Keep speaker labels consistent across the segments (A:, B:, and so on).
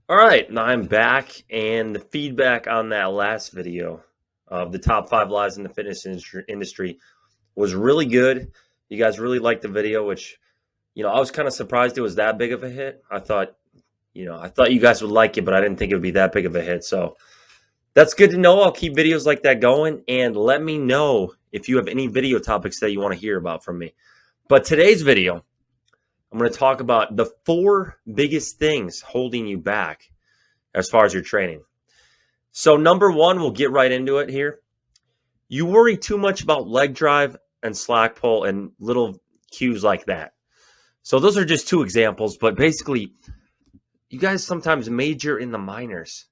A: All right, now I'm back, and the feedback on that last video of the top 5 lies in the fitness industry was really good. You guys really liked the video, which, I was kind of surprised it was that big of a hit. I thought you guys would like it, but I didn't think it would be that big of a hit. So that's good to know. I'll keep videos like that going, and let me know if you have any video topics that you want to hear about from me. But today's video, I'm going to talk about the 4 biggest things holding you back as far as your training. So number 1, we'll get right into it here. You worry too much about leg drive and slack pull and little cues like that. So those are just 2 examples, but basically, you guys sometimes major in the minors.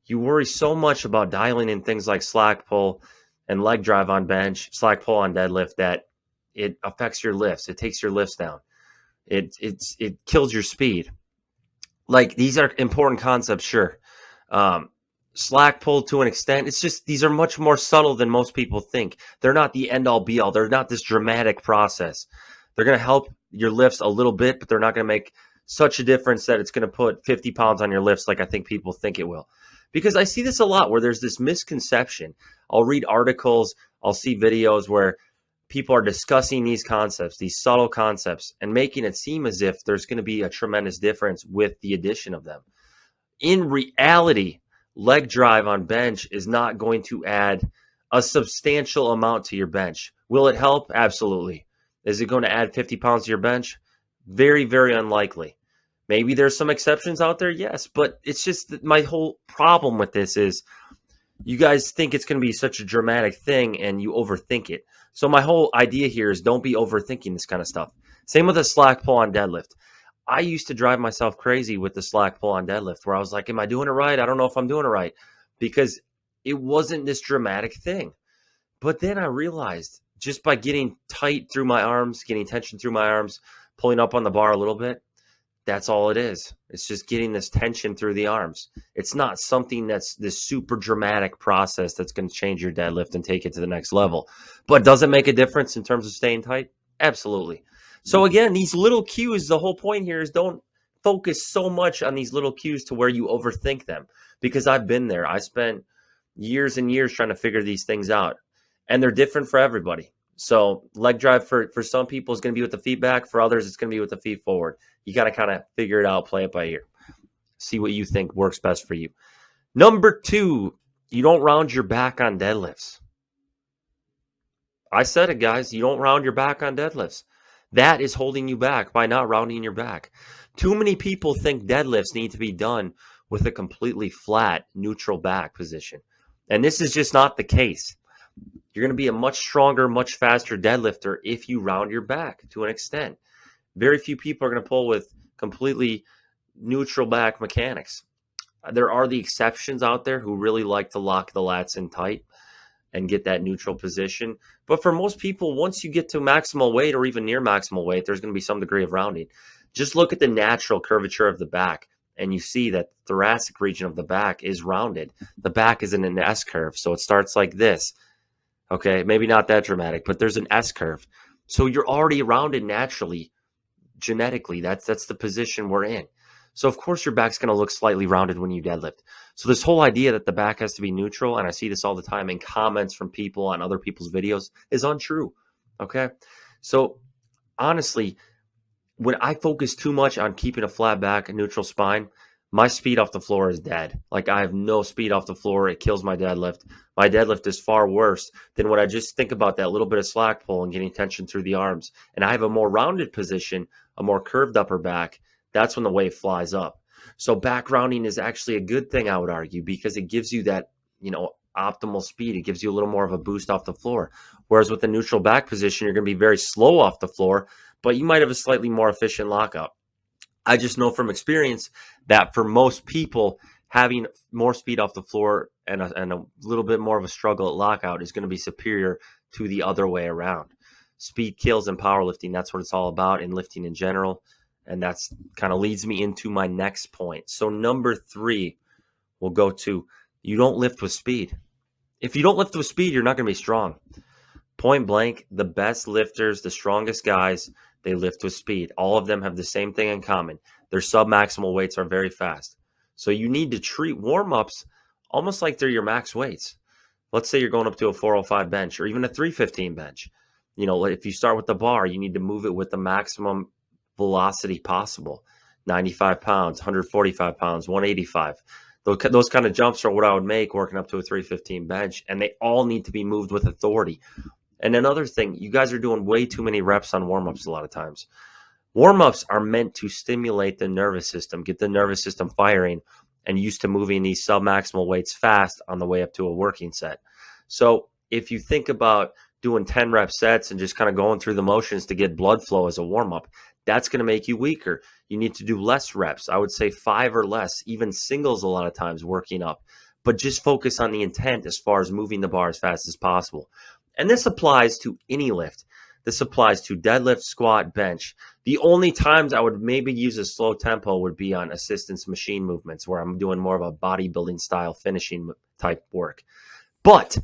A: You worry so much about dialing in things like slack pull and leg drive on bench, slack pull on deadlift that it affects your lifts. It takes your lifts down. It kills your speed. Like, these are important concepts, sure. Slack pull to an extent, it's just these are much more subtle than most people think. They're not the end all be all. They're not this dramatic process. They're going to help your lifts a little bit, but they're not going to make such a difference that it's going to put 50 pounds on your lifts like I think people think it will. Because I see this a lot where there's this misconception. I'll read articles, I'll see videos where people are discussing these concepts, these subtle concepts, and making it seem as if there's going to be a tremendous difference with the addition of them. In reality, leg drive on bench is not going to add a substantial amount to your bench. Will it help? Absolutely. Is it going to add 50 pounds to your bench? Very, very unlikely. Maybe there's some exceptions out there, yes, but it's just that my whole problem with this is you guys think it's going to be such a dramatic thing and you overthink it. So my whole idea here is don't be overthinking this kind of stuff. Same with a slack pull on deadlift. I used to drive myself crazy with the slack pull on deadlift where I was like, am I doing it right? I don't know if I'm doing it right, because it wasn't this dramatic thing. But then I realized just by getting tight through my arms, getting tension through my arms, pulling up on the bar a little bit, that's all it is. It's just getting this tension through the arms. It's not something that's this super dramatic process that's going to change your deadlift and take it to the next level. But does it make a difference in terms of staying tight? Absolutely. So again, these little cues, the whole point here is don't focus so much on these little cues to where you overthink them, because I've been there. I spent years and years trying to figure these things out, and they're different for everybody. So leg drive for some people is going to be with the feet back. For others, it's going to be with the feet forward. You got to kind of figure it out, play it by ear. See what you think works best for you. Number 2, you don't round your back on deadlifts. I said it, guys. You don't round your back on deadlifts. That is holding you back by not rounding your back. Too many people think deadlifts need to be done with a completely flat, neutral back position. And this is just not the case. You're going to be a much stronger, much faster deadlifter if you round your back to an extent. Very few people are going to pull with completely neutral back mechanics. There are the exceptions out there who really like to lock the lats in tight and get that neutral position. But for most people, once you get to maximal weight or even near maximal weight, there's going to be some degree of rounding. Just look at the natural curvature of the back, and you see that the thoracic region of the back is rounded. The back is in an S curve, so it starts like this. Okay, maybe not that dramatic, but there's an S curve. So you're already rounded naturally, genetically. That's the position we're in. So of course your back's going to look slightly rounded when you deadlift. So this whole idea that the back has to be neutral, and I see this all the time in comments from people on other people's videos, is untrue. Okay? So honestly, when I focus too much on keeping a flat back, a neutral spine, my speed off the floor is dead. Like, I have no speed off the floor. It kills my deadlift. My deadlift is far worse than when I just think about that little bit of slack pull and getting tension through the arms. And I have a more rounded position, a more curved upper back. That's when the wave flies up. So back rounding is actually a good thing, I would argue, because it gives you that, optimal speed. It gives you a little more of a boost off the floor. Whereas with the neutral back position, you're going to be very slow off the floor, but you might have a slightly more efficient lockout. I just know from experience that for most people, having more speed off the floor and a little bit more of a struggle at lockout is going to be superior to the other way around. Speed kills in powerlifting. That's what it's all about in lifting in general. And that's kind of leads me into my next point. So number 3, we'll go to, you don't lift with speed. If you don't lift with speed, you're not going to be strong. Point blank, the best lifters, the strongest guys, they lift with speed. All of them have the same thing in common. Their sub-maximal weights are very fast. So you need to treat warm-ups almost like they're your max weights. Let's say you're going up to a 405 bench or even a 315 bench. If you start with the bar, you need to move it with the maximum velocity possible. 95 pounds, 145 pounds, 185. Those kind of jumps are what I would make working up to a 315 bench, and they all need to be moved with authority. And another thing, you guys are doing way too many reps on warm-ups a lot of times. Warm-ups are meant to stimulate the nervous system, get the nervous system firing, and used to moving these submaximal weights fast on the way up to a working set. So if you think about doing 10 rep sets and just kind of going through the motions to get blood flow as a warm-up, that's going to make you weaker. You need to do less reps. I would say 5 or less, even singles a lot of times working up. But just focus on the intent as far as moving the bar as fast as possible. And this applies to any lift. This applies to deadlift, squat, bench. The only times I would maybe use a slow tempo would be on assistance machine movements where I'm doing more of a bodybuilding style finishing type work. But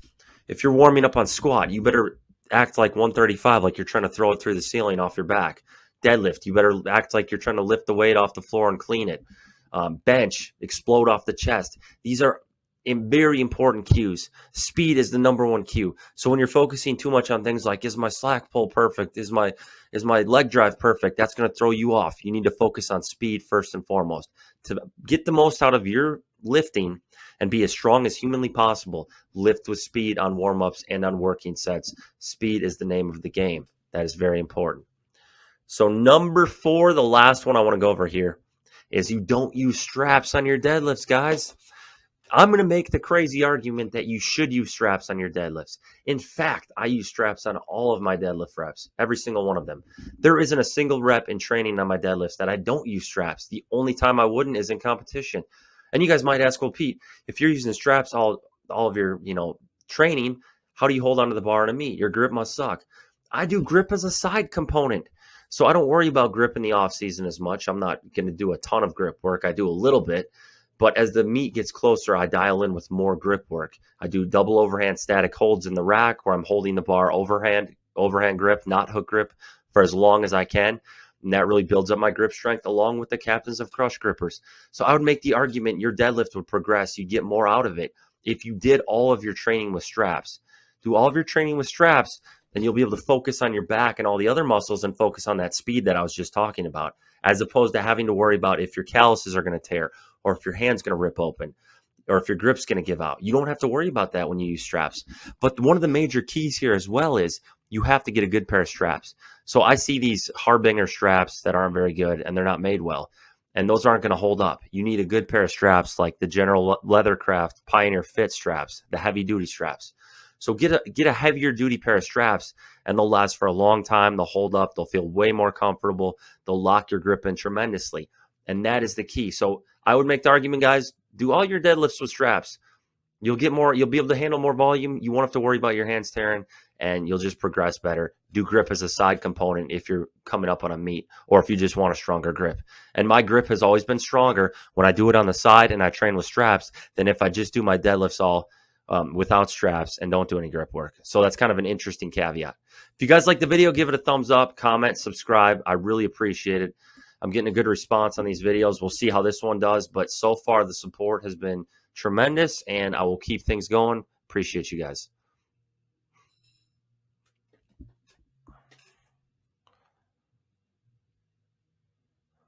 A: if you're warming up on squat, you better act like 135, like you're trying to throw it through the ceiling off your back. Deadlift, you better act like you're trying to lift the weight off the floor and clean it. Bench, explode off the chest. These are very important cues. Speed is the number one cue. So when you're focusing too much on things like, is my slack pull perfect? Is my leg drive perfect? That's going to throw you off. You need to focus on speed first and foremost. To get the most out of your lifting and be as strong as humanly possible, lift with speed on warm-ups and on working sets. Speed is the name of the game. That is very important. So number 4, the last one I want to go over here, is you don't use straps on your deadlifts, guys. I'm going to make the crazy argument that you should use straps on your deadlifts. In fact, I use straps on all of my deadlift reps, every single one of them. There isn't a single rep in training on my deadlifts that I don't use straps. The only time I wouldn't is in competition. And you guys might ask, well, Pete, if you're using straps all of your, training, how do you hold onto the bar in a meet? Your grip must suck. I do grip as a side component. So I don't worry about grip in the off season as much. I'm not going to do a ton of grip work. I do a little bit. But as the meet gets closer, I dial in with more grip work. I do double overhand static holds in the rack where I'm holding the bar overhand grip, not hook grip, for as long as I can. And that really builds up my grip strength along with the captains of crush grippers. So I would make the argument your deadlift would progress. You get more out of it if you did all of your training with straps. Do all of your training with straps, then you'll be able to focus on your back and all the other muscles and focus on that speed that I was just talking about, as opposed to having to worry about if your calluses are going to tear or if your hand's going to rip open or if your grip's going to give out. You don't have to worry about that when you use straps. But one of the major keys here as well is you have to get a good pair of straps. So I see these Harbinger straps that aren't very good and they're not made well, and those aren't going to hold up. You need a good pair of straps like the General Leathercraft Pioneer Fit straps, the heavy duty straps. So get a heavier duty pair of straps and they'll last for a long time. They'll hold up. They'll feel way more comfortable. They'll lock your grip in tremendously. And that is the key. So I would make the argument, guys, do all your deadlifts with straps. You'll get more, you'll be able to handle more volume. You won't have to worry about your hands tearing and you'll just progress better. Do grip as a side component if you're coming up on a meet or if you just want a stronger grip. And my grip has always been stronger when I do it on the side and I train with straps than if I just do my deadlifts all without straps and don't do any grip work. So that's kind of an interesting caveat. If you guys like the video, give it a thumbs up, comment, subscribe. I really appreciate it. I'm getting a good response on these videos. We'll see how this one does, but so far the support has been tremendous and I will keep things going. Appreciate you guys.